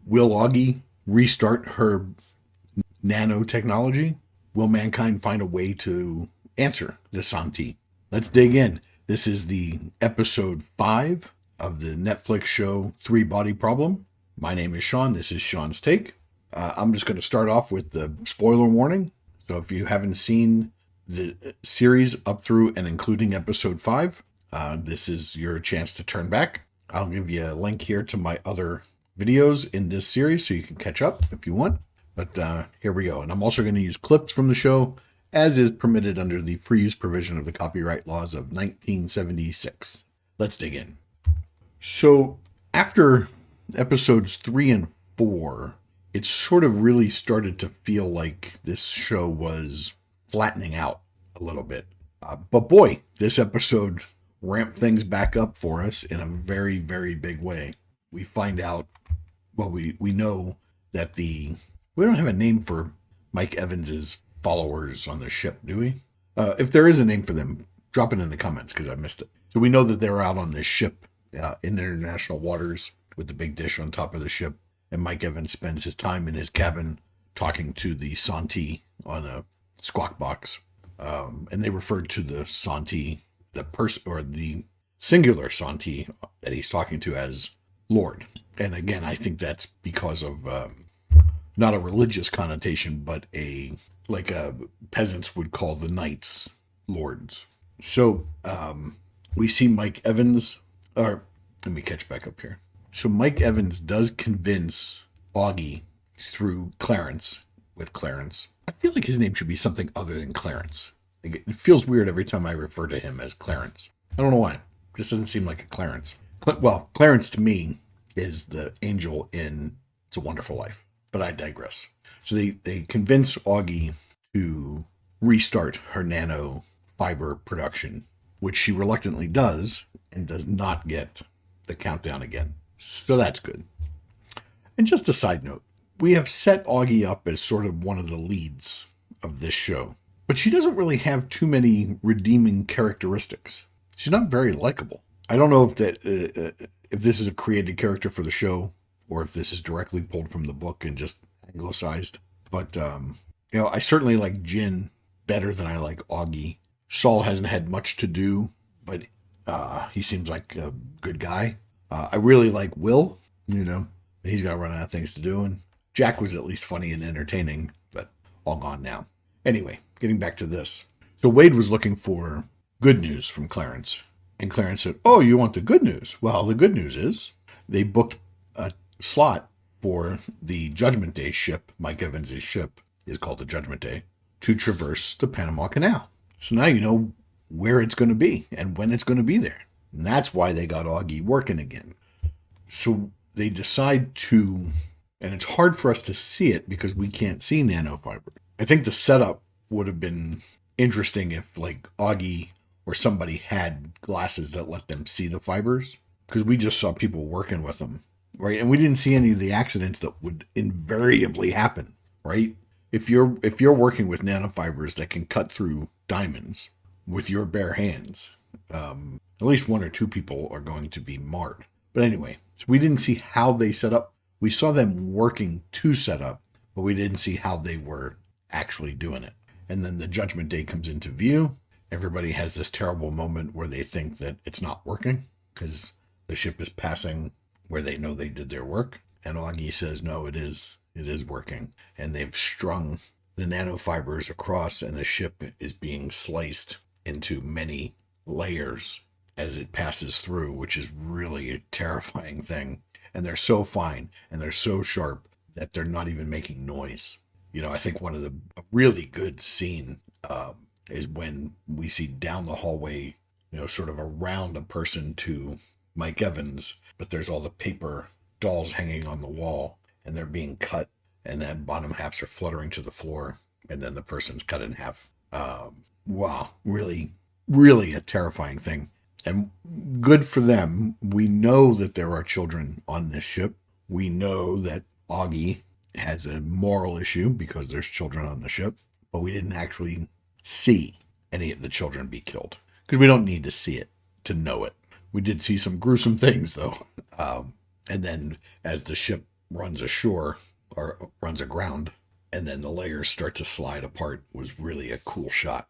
Will Augie restart her nanotechnology? Will mankind find a way to answer the Santi? Let's dig in. This is the episode 5 of the Netflix show Three Body Problem. My name is Sean. This is Sean's Take. I'm just going to start off with the spoiler warning. So if you haven't seen the series up through and including episode 5, this is your chance to turn back. I'll give you a link here to my other videos in this series so you can catch up if you want. But here we go. And I'm also going to use clips from the show as is permitted under the free use provision of the copyright laws of 1976. Let's dig in. So after episodes 3 and 4, it sort of really started to feel like this show was flattening out a little bit. But boy, this episode ramped things back up for us in a very, very big way. We find out, well, we know that we don't have a name for Mike Evans's followers on the ship, do we? If there is a name for them, drop it in the comments because I missed it. So we know that they're out on this ship in international waters with the big dish on top of the ship. And Mike Evans spends his time in his cabin talking to the Santi on a squawk box. And they referred to the Santi, the person or the singular Santi that he's talking to as Lord. And again, I think that's because of not a religious connotation, but like peasants would call the knights lords. So we see Mike Evans, or let me catch back up here. So Mike Evans does convince Augie through Clarence, with Clarence. I feel like his name should be something other than Clarence. Like, it feels weird every time I refer to him as Clarence. I don't know why. It just doesn't seem like a Clarence. Well, Clarence to me is the angel in It's a Wonderful Life. But I digress. So they convince Augie to restart her nano fiber production, which she reluctantly does and does not get the countdown again. So that's good. And just a side note, we have set Augie up as sort of one of the leads of this show, but she doesn't really have too many redeeming characteristics. She's not very likable. I don't know if this is a created character for the show or if this is directly pulled from the book and just anglicized. But, I certainly like Jin better than I like Augie. Saul hasn't had much to do, but he seems like a good guy. I really like Will, he's got to run out of things to do. And Jack was at least funny and entertaining, but all gone now. Anyway, getting back to this. So Wade was looking for good news from Clarence. And Clarence said, "Oh, you want the good news? Well, the good news is they booked a slot for the Judgment Day ship. Mike Evans' ship is called the Judgment Day, to traverse the Panama Canal. So now you know where it's going to be and when it's going to be there. And that's why they got Augie working again. So they decide to, and it's hard for us to see it because we can't see nanofiber. I think the setup would have been interesting if like Augie or somebody had glasses that let them see the fibers, because we just saw people working with them, right? And we didn't see any of the accidents that would invariably happen, right? If you're working with nanofibers that can cut through diamonds with your bare hands, at least one or two people are going to be marred. But anyway, so we didn't see how they set up. We saw them working to set up, but we didn't see how they were actually doing it. And then the Judgment Day comes into view. Everybody has this terrible moment where they think that it's not working because the ship is passing where they know they did their work. And Augie says, no, it is working. And they've strung the nanofibers across and the ship is being sliced into many layers as it passes through, which is really a terrifying thing. And they're so fine and they're so sharp that they're not even making noise. I think one of a really good scene is when we see down the hallway, sort of around a person to Mike Evans, but there's all the paper dolls hanging on the wall and they're being cut and then bottom halves are fluttering to the floor and then the person's cut in half. Wow, really, really a terrifying thing. And good for them. We know that there are children on this ship. We know that Augie has a moral issue because there's children on the ship, but we didn't actually see any of the children be killed because we don't need to see it to know it. We did see some gruesome things though. And then as the ship runs ashore or runs aground, and then the layers start to slide apart was really a cool shot.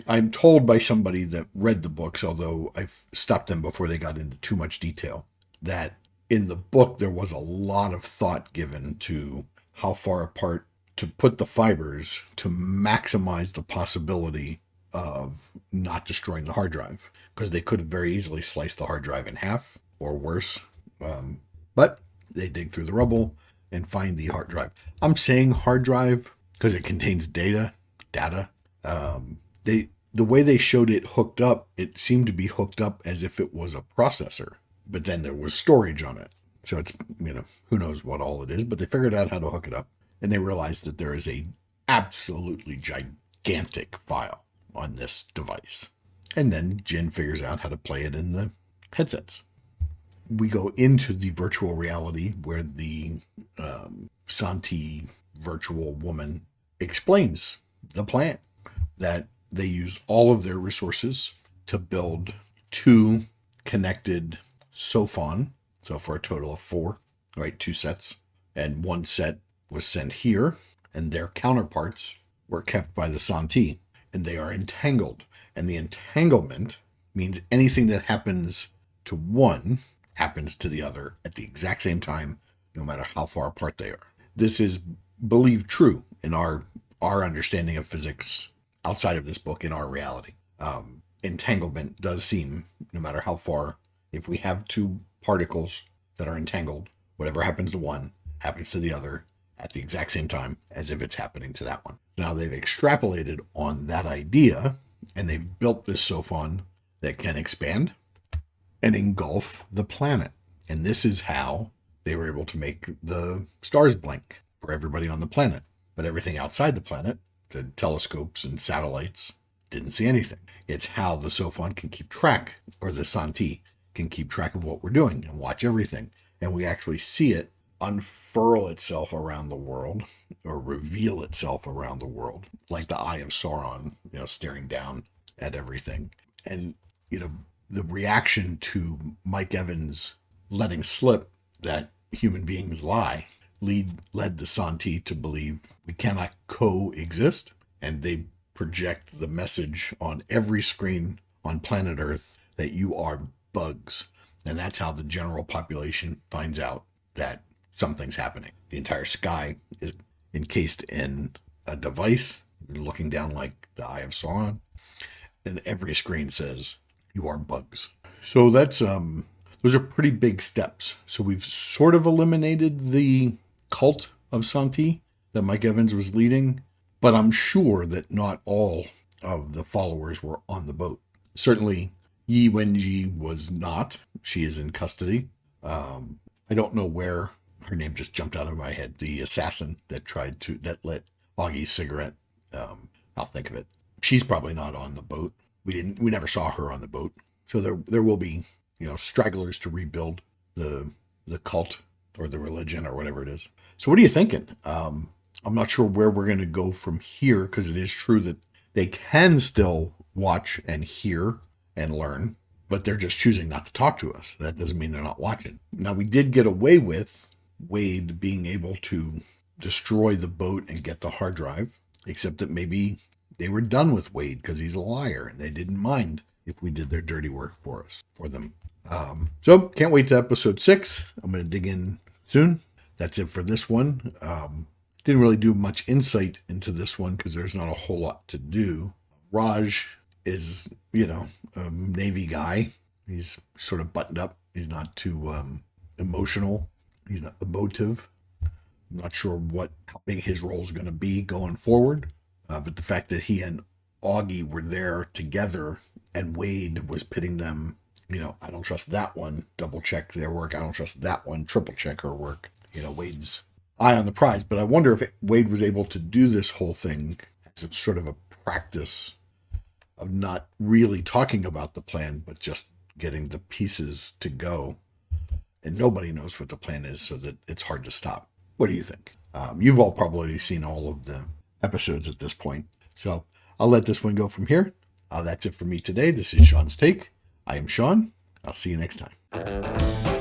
I'm told by somebody that read the books, although I've stopped them before they got into too much detail, that in the book there was a lot of thought given to how far apart to put the fibers to maximize the possibility of not destroying the hard drive, because they could have very easily sliced the hard drive in half or worse. But they dig through the rubble and find the hard drive. I'm saying hard drive because it contains data. The way they showed it hooked up, it seemed to be hooked up as if it was a processor, but then there was storage on it. So it's, who knows what all it is, but they figured out how to hook it up, and they realized that there is a absolutely gigantic file on this device. And then Jin figures out how to play it in the headsets. We go into the virtual reality where the Santi virtual woman explains the plan, that they use all of their resources to build 2 connected sophon, so for a total of 4, right? 2 sets, and 1 set was sent here, and their counterparts were kept by the Santi, and they are entangled. And the entanglement means anything that happens to one happens to the other at the exact same time, no matter how far apart they are. This is believed true in our understanding of physics outside of this book, in our reality. Entanglement does seem, no matter how far, if we have 2 particles that are entangled, whatever happens to one happens to the other at the exact same time as if it's happening to that one. Now they've extrapolated on that idea, and they've built this sophon that can expand and engulf the planet. And this is how they were able to make the stars blink for everybody on the planet. But everything outside the planet, the telescopes and satellites, didn't see anything. It's how the sophon can keep track, or the Santi can keep track of what we're doing and watch everything. And we actually see it unfurl itself around the world, or reveal itself around the world, like the eye of Sauron, staring down at everything. And, the reaction to Mike Evans letting slip that human beings lie led the Santi to believe we cannot coexist, and they project the message on every screen on planet Earth that you are bugs. And that's how the general population finds out that something's happening. The entire sky is encased in a device looking down like the eye of Sauron, and every screen says you are bugs. So that's those are pretty big steps. So we've sort of eliminated the cult of Santi that Mike Evans was leading, but I'm sure that not all of the followers were on the boat. Certainly Yi Wenji was not. She is in custody. I don't know where. Her name just jumped out of my head. The assassin that lit Augie's cigarette. I'll think of it. She's probably not on the boat. We never saw her on the boat. So there will be, stragglers to rebuild the cult or the religion or whatever it is. So what are you thinking? I'm not sure where we're going to go from here, because it is true that they can still watch and hear and learn, but they're just choosing not to talk to us. That doesn't mean they're not watching. Now, we did get away with Wade being able to destroy the boat and get the hard drive, except that maybe they were done with Wade because he's a liar, and they didn't mind if we did their dirty work for them. So can't wait to episode 6. I'm going to dig in soon. That's it for this one. Didn't really do much insight into this one because there's not a whole lot to do. Raj is, a Navy guy. He's sort of buttoned up. He's not too emotional. He's not emotive. I'm not sure how big his role is going to be going forward. But the fact that he and Augie were there together and Wade was pitting them, I don't trust that one, double check their work. I don't trust that one, triple check her work. Wade's eye on the prize. But I wonder if Wade was able to do this whole thing as a sort of a practice of not really talking about the plan, but just getting the pieces to go. And nobody knows what the plan is, so that it's hard to stop. What do you think? You've all probably seen all of the episodes at this point. So I'll let this one go from here. That's it for me today. This is Sean's Take. I am Sean. I'll see you next time.